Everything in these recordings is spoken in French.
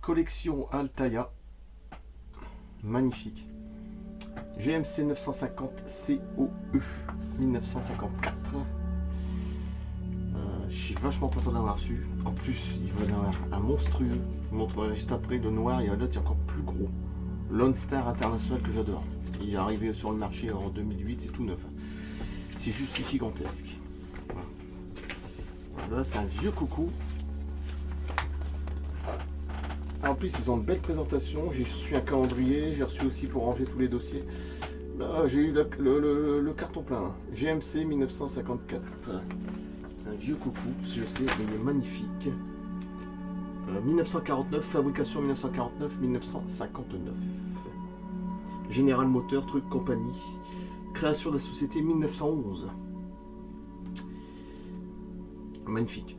Collection Altaïa. Magnifique. GMC 950 COE 1954. Je suis vachement content d'avoir reçu. En plus, il va y avoir un monstrueux. Je vous montrerai juste après. Le noir, il y a l'autre, il est encore plus gros. Lone Star International que j'adore. Il est arrivé sur le marché en 2008, c'est tout neuf. C'est juste gigantesque. Voilà. Là, c'est un vieux coucou. En plus, ils ont une belle présentation. J'ai reçu un calendrier. J'ai reçu aussi pour ranger tous les dossiers. Là, j'ai eu le carton plein. GMC 1954. Un vieux coucou, je sais, mais il est magnifique. 1949, fabrication 1949-1959. General Motor, truc compagnie. Création de la société 1911. Magnifique.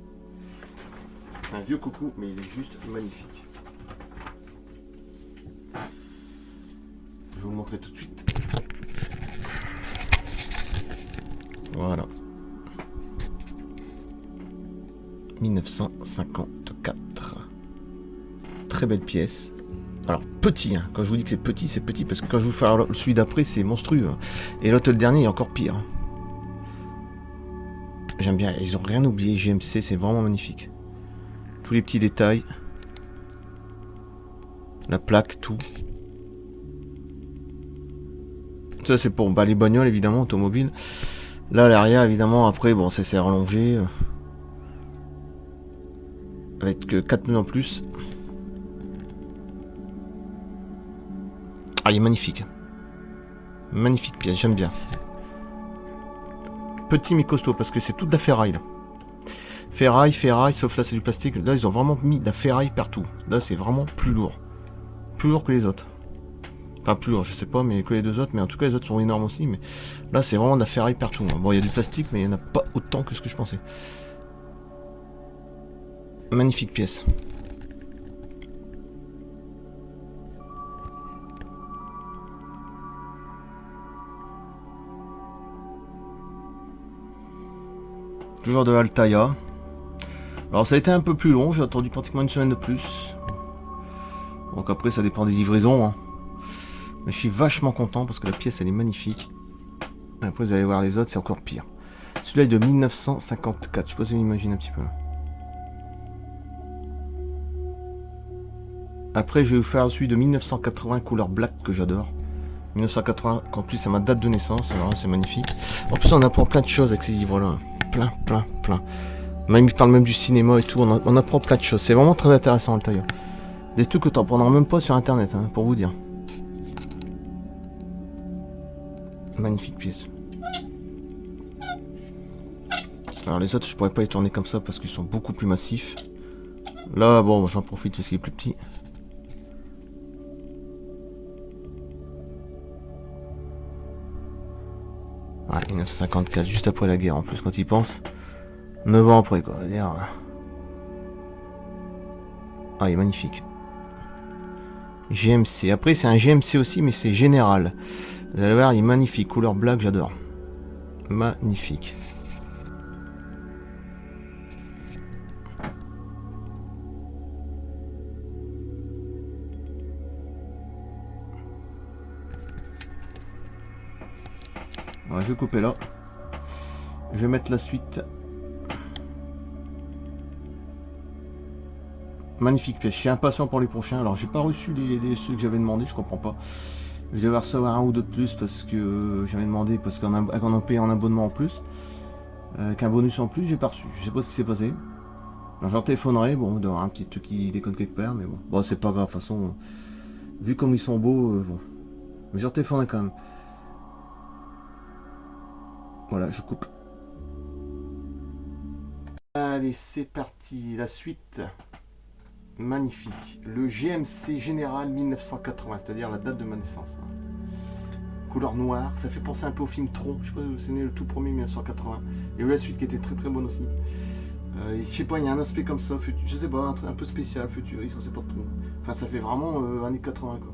C'est un vieux coucou, mais il est juste magnifique. Je vais vous le montrer tout de suite. Voilà. 1954. Très belle pièce. Alors petit, hein. Quand je vous dis que c'est petit parce que quand je vous fais celui d'après c'est monstrueux. Hein. Et l'autre le dernier est encore pire. Hein. J'aime bien, ils ont rien oublié, GMC c'est vraiment magnifique. Tous les petits détails. La plaque, tout. Ça c'est pour les bagnoles évidemment, automobiles. Là l'arrière évidemment après bon ça s'est rallongé. Avec que 4 pneus en plus. Ah, il est magnifique. Magnifique pièce, j'aime bien. Petit mais costaud, parce que c'est toute de la ferraille. Là. Ferraille, sauf là c'est du plastique. Là, ils ont vraiment mis de la ferraille partout. Là, c'est vraiment plus lourd. Plus lourd que les autres. Enfin, plus lourd, je sais pas, mais que les deux autres. Mais en tout cas, les autres sont énormes aussi. Mais là, c'est vraiment de la ferraille partout. Bon, il y a du plastique, mais il n'y en a pas autant que ce que je pensais. Magnifique pièce. Toujours de Altaïa. Alors ça a été un peu plus long, j'ai attendu pratiquement une semaine de plus. Donc après ça dépend des livraisons. Hein. Mais je suis vachement content parce que la pièce elle est magnifique. Et après vous allez voir les autres, c'est encore pire. Celui-là est de 1954, je sais pas si vous imaginez un petit peu. Après je vais vous faire celui de 1980 couleur black que j'adore. 1980, en plus c'est ma date de naissance, alors là c'est magnifique. En plus on apprend plein de choses avec ces livres-là. Plein. Même il parle même du cinéma et tout, on apprend plein de choses. C'est vraiment très intéressant Altaïa. Des trucs que tu n'apprendras même pas sur internet, hein, pour vous dire. Magnifique pièce. Alors les autres je pourrais pas les tourner comme ça parce qu'ils sont beaucoup plus massifs. Là bon j'en profite parce qu'il est plus petit. Ouais, 1954, juste après la guerre en plus quand il pense. 9 ans après quoi, on va dire. Ah il est magnifique. GMC, après c'est un GMC aussi mais c'est général. Vous allez voir il est magnifique, couleur black j'adore. Magnifique. Bon, je vais couper là. Je vais mettre la suite. Magnifique pièce. Je suis impatient pour les prochains. Alors j'ai pas reçu ceux que j'avais demandé, je comprends pas. Je vais recevoir un ou deux de plus parce que j'avais demandé parce qu'on a payé un abonnement en plus. Avec un bonus en plus, j'ai pas reçu. Je sais pas ce qui s'est passé. J'en téléphonerai, bon, il doit y avoir un petit truc qui déconne quelque part, mais bon. Bon, c'est pas grave, de toute façon. Vu comme ils sont beaux, bon. Mais j'en téléphonerai quand même. Voilà, je coupe. Allez, c'est parti, la suite. Magnifique. Le GMC Général 1980, c'est-à-dire la date de ma naissance. Couleur noire, ça fait penser un peu au film Tron. Je sais pas si vous vous souvenez, le tout premier 1980. Et la suite qui était très très bonne aussi. Je sais pas, il y a un aspect comme ça, je sais pas, un peu spécial, futuriste, on sait pas trop. Enfin, ça fait vraiment années 80 quoi.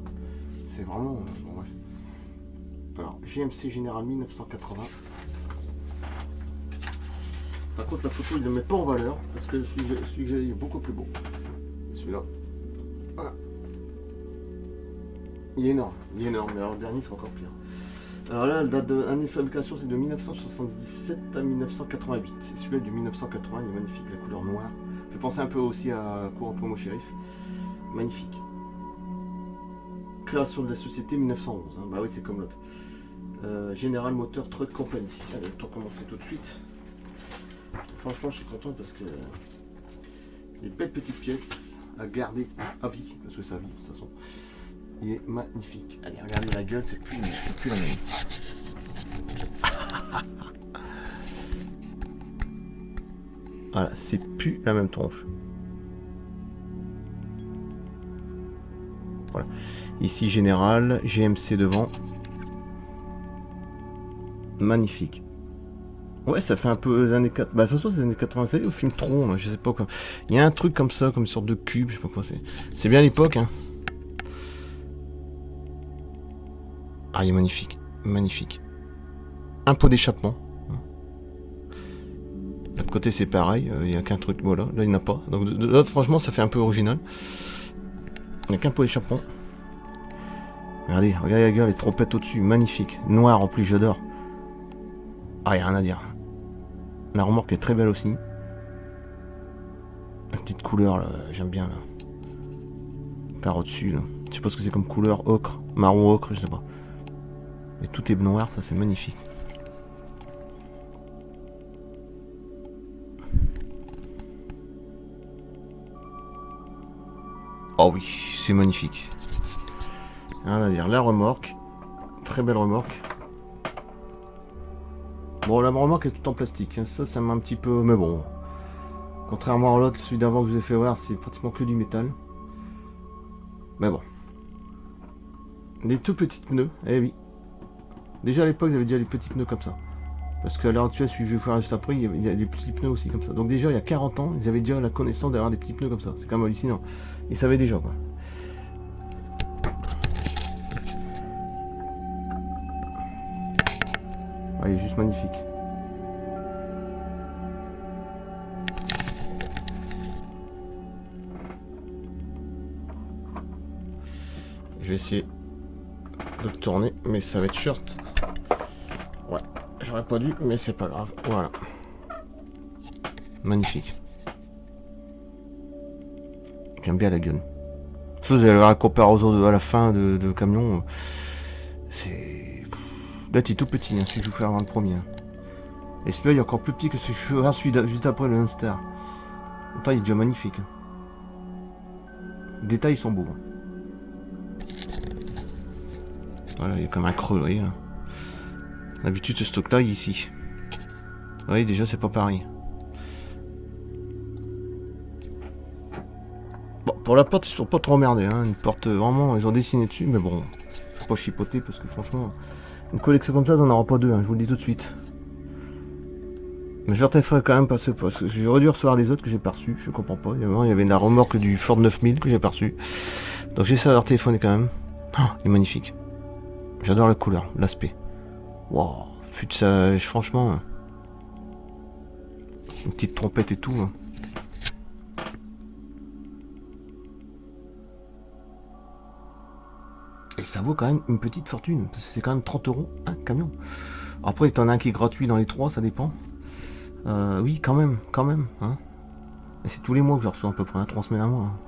C'est vraiment. Bon, bref. Alors, GMC Général 1980. Par contre, la photo, il ne le met pas en valeur parce que celui que j'ai est beaucoup plus beau. Celui-là. Ouais. Il est énorme, mais alors le dernier c'est encore pire. Alors là, la date d'année de fabrication c'est de 1977 à 1988. Et celui-là du 1980, il est magnifique, la couleur noire. Fait penser un peu aussi à Cours en promo shérif. Magnifique. Création de la société 1911, hein. Bah oui c'est comme l'autre. General Motor Truck Company. Allez, autant commencer tout de suite. Franchement je suis content parce que des belles petites pièces à garder à vie, parce que ça vit de toute façon. Il est magnifique. Allez, regardez la gueule, c'est plus la même. Voilà, c'est plus la même tronche. Voilà. Ici, général, GMC devant. Magnifique. Ouais, ça fait un peu les années 4. Bah, de toute façon, c'est les années 80, au film Tron, je sais pas quoi. Il y a un truc comme ça, comme une sorte de cube, je sais pas quoi c'est. C'est bien l'époque, hein. Ah, il est magnifique. Magnifique. Un pot d'échappement. De l'autre côté, c'est pareil. Il n'y a qu'un truc. Voilà. Là, il n'y en a pas. Donc, là, franchement, ça fait un peu original. Il n'y a qu'un pot d'échappement. Regardez la gueule, les trompettes au-dessus. Magnifique. Noir en plus, j'adore. Ah, il n'y a rien à dire. La remorque est très belle aussi. La petite couleur, là, j'aime bien, là. Par au-dessus, là. Je sais pas ce que c'est comme couleur. Ocre. Marron ocre, je sais pas. Mais tout est noir, ça c'est magnifique. Oh oui, c'est magnifique. Rien à dire. La remorque. Très belle remorque. Bon, la remorque est tout en plastique. Ça m'a un petit peu... Mais bon. Contrairement à l'autre, celui d'avant que je vous ai fait voir, c'est pratiquement que du métal. Mais bon. Des tout petits pneus. Eh oui. Déjà à l'époque, ils avaient déjà des petits pneus comme ça. Parce qu'à l'heure actuelle, celui que je vais faire juste après, il y a des petits pneus aussi comme ça. Donc déjà, il y a 40 ans, ils avaient déjà la connaissance d'avoir des petits pneus comme ça. C'est quand même hallucinant. Ils savaient déjà, quoi. Ah, il est juste magnifique. Je vais essayer de le tourner, mais ça va être short. Ouais, j'aurais pas dû, mais c'est pas grave. Voilà. Magnifique. J'aime bien la gueule. Ça, vous allez la comparer aux autres à la fin de camion. C'est... Là, il est tout petit, hein, celui que je vous fais avant le premier. Et celui-là, il est encore plus petit que celui juste après le Lancer. Pourtant, il est déjà magnifique. Les détails sont beaux. Voilà, il y a comme un creux, vous voyez. D'habitude, ce stock-là, il est ici. Vous voyez, déjà, c'est pas pareil. Bon, pour la porte, ils sont pas trop emmerdés. Hein. Une porte, vraiment, ils ont dessiné dessus, mais bon, faut pas chipoter parce que franchement, une collection comme ça, t'en auras pas deux, hein, je vous le dis tout de suite. Mais je leur ferai quand même passer parce que j'aurais dû recevoir des autres que j'ai pas reçus, je comprends pas. Il y avait la remorque du Ford 9000 que j'ai pas reçu. Donc j'essaie de leur téléphoner quand même. Oh, il est magnifique. J'adore la couleur, l'aspect. Wow, fut de ça, franchement. Une petite trompette et tout. Hein. Et ça vaut quand même une petite fortune, parce que c'est quand même 30 € un camion. Après, t'en as un qui est gratuit dans les trois, ça dépend. Oui, quand même. Hein. Et c'est tous les mois que je reçois à peu près, 3 semaines à mois. Hein.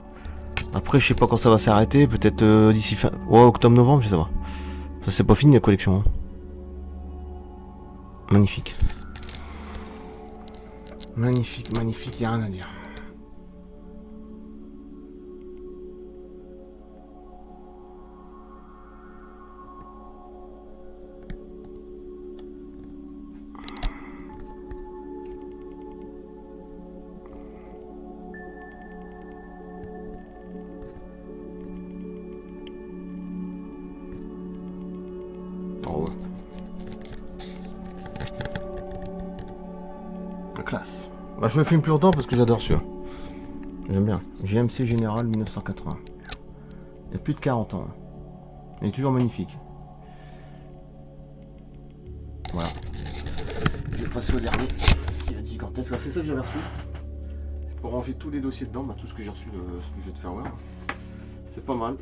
Après, je sais pas quand ça va s'arrêter, peut-être d'ici fin... Ouais, octobre-novembre, je sais pas. Ça, c'est pas fini la collection. Hein. Magnifique. Magnifique, y a rien à dire. Oh ouais. La classe. Bah, je le filme plus longtemps parce que j'adore celui-là. J'aime bien. GMC Général 1980. Il y a plus de 40 ans. Hein. Il est toujours magnifique. Voilà. Je vais passer au dernier. Il a dit quand est-ce que c'est ça que j'avais reçu. C'est pour ranger tous les dossiers dedans, bah, tout ce que j'ai reçu de ce que je vais te faire voir. C'est pas mal.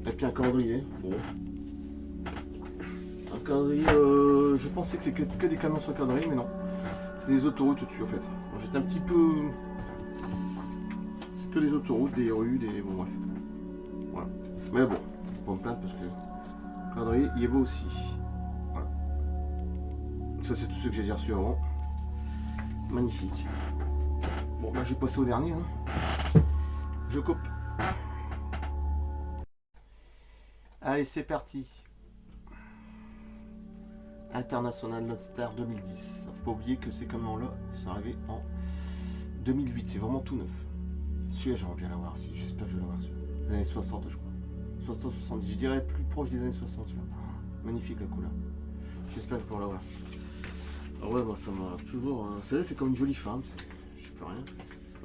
Et puis un calendrier. Bon. Un calendrier, je pensais que c'est que des camions sans calendrier, mais non. C'est des autoroutes au-dessus en fait. J'étais un petit peu... C'est que des autoroutes, des rues, des... Bon bref. Voilà. Mais bon, je peux pas me plaindre parce que le calendrier, il est beau aussi. Voilà. Ça c'est tout ce que j'ai reçu avant. Magnifique. Bon bah je vais passer au dernier. Hein. Je coupe. Allez, c'est parti. International Star 2010. Faut pas oublier que ces camions-là sont arrivés en 2008. C'est vraiment tout neuf. Celui-là, j'aimerais bien l'avoir. Si, j'espère que je vais l'avoir. Les années 60, je crois. 60-70. Je dirais plus proche des années 60. Magnifique la couleur. J'espère que je peux l'avoir. Ah ouais, moi ça m'a toujours. Vous savez, c'est comme une jolie femme. Je peux rien.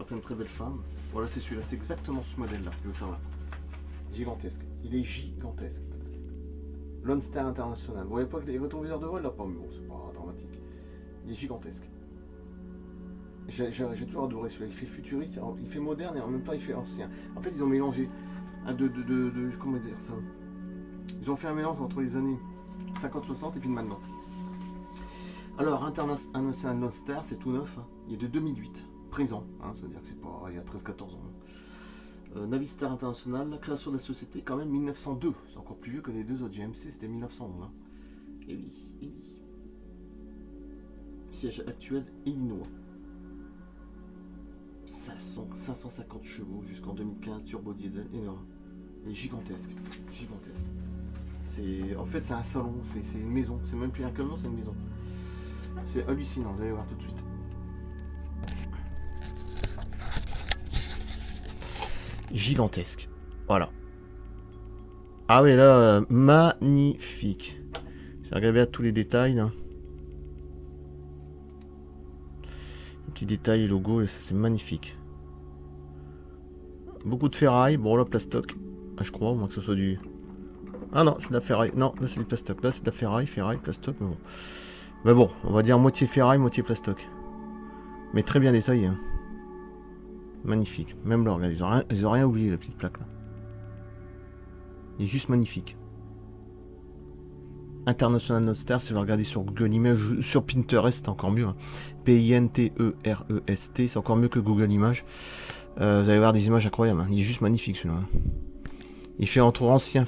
C'est une très belle femme. Voilà, c'est celui-là. C'est exactement ce modèle-là. Je vais faire là. Gigantesque. Il est gigantesque. Lone Star International. Vous voyez pas que les rétroviseurs de vol là, pas, mais bon, c'est pas dramatique. Il est gigantesque. J'ai toujours adoré celui-là. Il fait futuriste, il fait moderne et en même temps il fait ancien. En fait, ils ont mélangé comment dire ça. Ils ont fait un mélange entre les années 50-60 et puis de maintenant. Alors, International Lone Star, c'est tout neuf. Hein. Il est de 2008. Présent. Hein, ça veut dire que c'est pas il y a 13-14 ans. Navistar International, la création de la société quand même 1902, c'est encore plus vieux que les deux autres GMC, c'était 1911. Hein. Et oui, et oui. Siège actuel, Illinois. 550 chevaux jusqu'en 2015, turbo diesel, énorme. Et gigantesque, gigantesque. En fait c'est un salon, c'est une maison, c'est même plus un camion, c'est une maison. C'est hallucinant, vous allez voir tout de suite. Gigantesque. Voilà. Ah oui, là, magnifique. J'ai regardé à tous les détails. Là. Les petits détails, logo, ça c'est magnifique. Beaucoup de ferraille. Bon, là, plastoc. Ah, je crois, au moins que ce soit du... Ah non, c'est de la ferraille. Non, là, c'est du plastoc. Là, c'est de la ferraille, plastoc, mais bon. Mais bon, on va dire moitié ferraille, moitié plastoc. Mais très bien détaillé. Hein. Magnifique. Même là, regarde, ils ont rien oublié, la petite plaque là. Il est juste magnifique. International Lone Star, si vous regardez sur Google Images, sur Pinterest, c'est encore mieux. Hein. Pinterest, c'est encore mieux que Google Images. Vous allez voir des images incroyables. Hein. Il est juste magnifique celui-là. Il fait entre ancien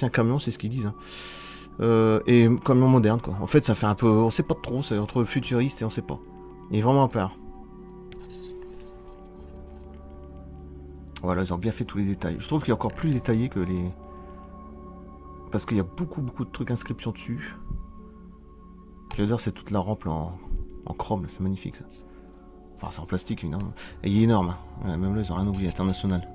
camion, c'est ce qu'ils disent. Hein. Et camion moderne, quoi. En fait, ça fait un peu. On sait pas trop, c'est entre futuriste et on sait pas. Il est vraiment un peu rare. Voilà, ils ont bien fait tous les détails. Je trouve qu'il est encore plus détaillé que les... Parce qu'il y a beaucoup de trucs inscriptions dessus. J'adore, c'est toute la rampe là, en chrome, c'est magnifique ça. Enfin, c'est en plastique évidemment. Et il est énorme. Hein. Ouais, même là, ils ont rien oublié, international.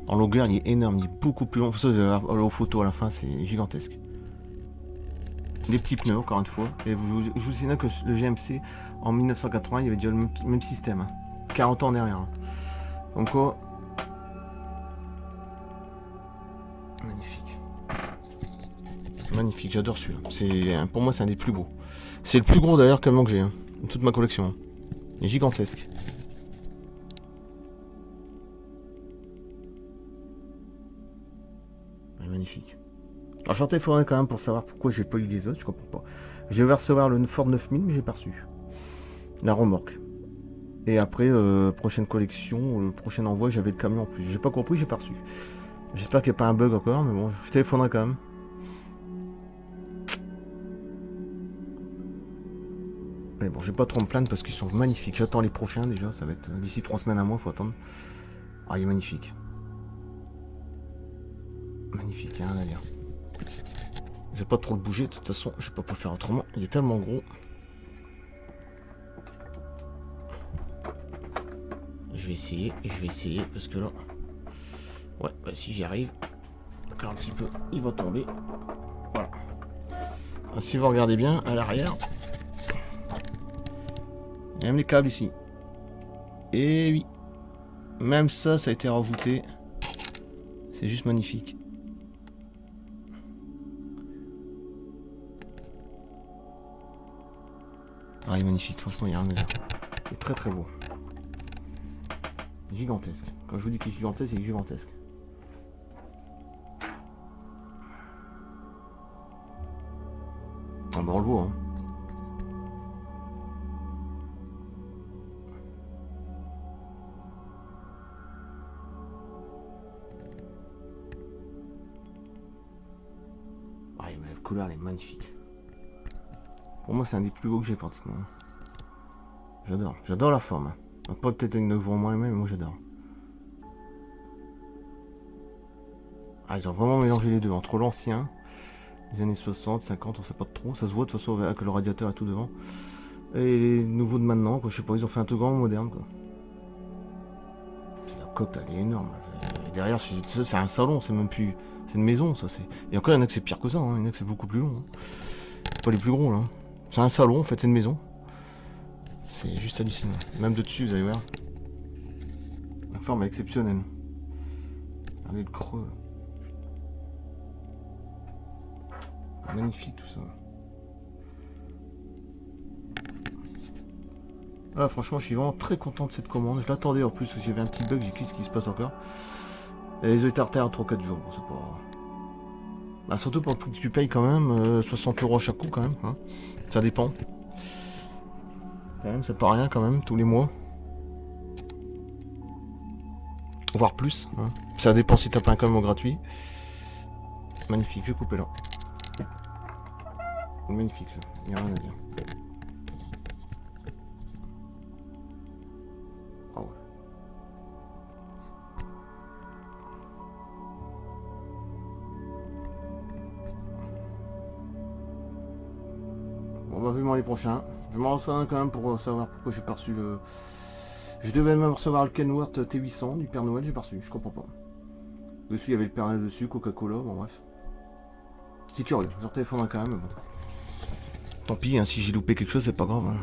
En longueur, il est énorme, il est beaucoup plus long. Ça, vous allez voir aux photos à la fin, c'est gigantesque. Les petits pneus, encore une fois. Et je vous signale que le GMC, en 1980, il y avait déjà le même système. Hein. 40 ans derrière. Hein. Donc quoi. Magnifique. Magnifique, j'adore celui-là. Pour moi, c'est un des plus beaux. C'est le plus gros d'ailleurs camion que j'ai. Hein. Toute ma collection. Hein. Il est gigantesque. Il est magnifique. Alors, je sortais il quand même pour savoir pourquoi j'ai pas eu les autres, je comprends pas. Je vais recevoir le Ford 9000, mais j'ai pas reçu. La remorque. Et après, prochaine collection, le prochain envoi, j'avais le camion en plus. J'ai pas compris, j'ai pas reçu. J'espère qu'il n'y a pas un bug encore, mais bon, je téléphonerai quand même. Mais bon, je vais pas trop me plaindre parce qu'ils sont magnifiques. J'attends les prochains déjà, ça va être d'ici 3 semaines à moi, faut attendre. Ah, il est magnifique. Magnifique, hein, à dire. Je vais pas trop le bouger, de toute façon, je vais pas faire autrement. Il est tellement gros. Je vais essayer, parce que là... Ouais, bah, si j'y arrive, encore un petit peu, il va tomber. Voilà. Alors, si vous regardez bien, à l'arrière, il y a même les câbles ici. Et oui, même ça, ça a été rajouté. C'est juste magnifique. Ah, il est magnifique, franchement, il y a rien à dire. Il est très très beau. Gigantesque. Quand je vous dis qu'il est gigantesque, il est gigantesque. bah on le voit. Hein. Ah, mais la couleur elle est magnifique. Pour moi c'est un des plus beaux que j'ai pratiquement. J'adore la forme. Après peut-être une œuvre en moi-même, mais moi j'adore. Ah, ils ont vraiment mélangé les deux, entre l'ancien, les années 60, 50, on sait pas trop. Ça se voit de toute façon avec le radiateur et tout devant. Et les nouveaux de maintenant, quoi. Je sais pas, ils ont fait un truc grand moderne, quoi. La coque, elle est énorme. Et derrière, c'est un salon, c'est même plus... C'est une maison, ça. Et encore, il y en a que c'est pire que ça, hein. Il y en a que c'est beaucoup plus long. Hein. C'est pas les plus gros, là. C'est un salon, en fait, c'est une maison. C'est juste hallucinant. Même de dessus, vous allez voir. La forme est exceptionnelle. Regardez le creux. Magnifique tout ça. Ah, franchement, je suis vraiment très content de cette commande. Je l'attendais en plus, j'avais un petit bug, j'ai dit qu'est-ce qui se passe encore. Et les œufs tartares à 3-4 jours, bon, c'est pas... Bah, surtout pour le prix que tu payes quand même, 60 € à chaque coup quand même. Hein. Ça dépend. Quand même, c'est pas rien quand même, tous les mois. Voire plus. Hein. Ça dépend si t'as pas un com gratuit. Magnifique, je vais couper là. Magnifique ça, il n'y a rien à dire. Ah ouais. Bon bah vivement les prochains. Je m'en reçois un quand même pour savoir pourquoi j'ai pas reçu le... Je devais même recevoir le Kenworth T800 du Père Noël, j'ai pas reçu, je comprends pas. Dessus il y avait le Père Noël dessus, Coca-Cola, bon bref. C'est curieux, je leur téléphone quand même, mais bon. Tant pis, hein, si j'ai loupé quelque chose, c'est pas grave. Hein.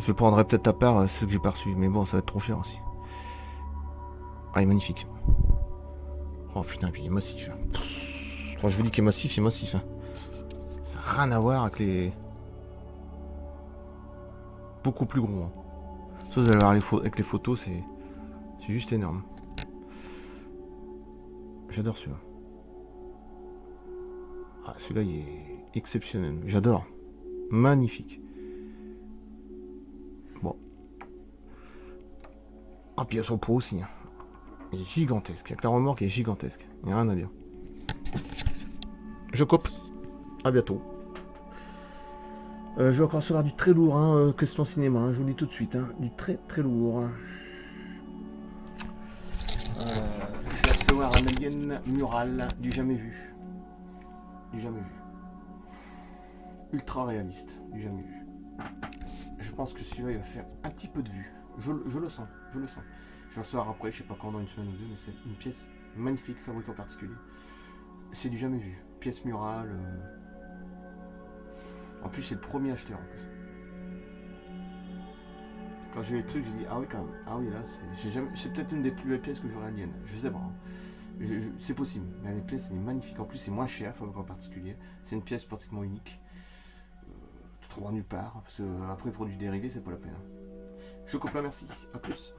Je prendrai peut-être à part ceux que j'ai pas reçus, mais bon, ça va être trop cher aussi. Ah, il est magnifique. Oh putain, puis il est massif. Quand je vous dis qu'il est massif, il est massif. Hein. Ça n'a rien à voir avec les... Beaucoup plus gros. Hein. Ça, vous allez voir avec les photos, c'est juste énorme. J'adore celui-là. Ah, celui-là, il est exceptionnel. J'adore. Magnifique. Bon. Ah, puis il y a son pot aussi. Hein. Il est gigantesque. Avec la remorque, il est gigantesque. Il n'y a rien à dire. Je coupe. À bientôt. Je vais encore recevoir du très lourd. Hein, question cinéma. Hein, je vous le dis tout de suite. Hein, du très très lourd. Je vais recevoir un alien mural du jamais vu. Du jamais vu. Ultra réaliste. Du jamais vu. Je pense que celui-là, il va faire un petit peu de vue. Je le sens. Je le sens. Je vais recevoir après, je sais pas quand, dans une semaine ou deux, mais c'est une pièce magnifique, fabriquée en particulier. C'est du jamais vu. Pièce murale. En plus, c'est le premier acheteur en plus. Quand j'ai vu le truc, j'ai dit ah oui quand même. Ah oui là, c'est peut-être une des plus belles pièces que j'aurai alien. Je sais pas. Hein. C'est possible. Mais les pièces, elle est magnifique. En plus, c'est moins cher, fabriquée en particulier. C'est une pièce pratiquement unique. Tu trouveras nulle part. Parce que après, produits dérivés, c'est pas la peine. Je coupe là, merci. À plus.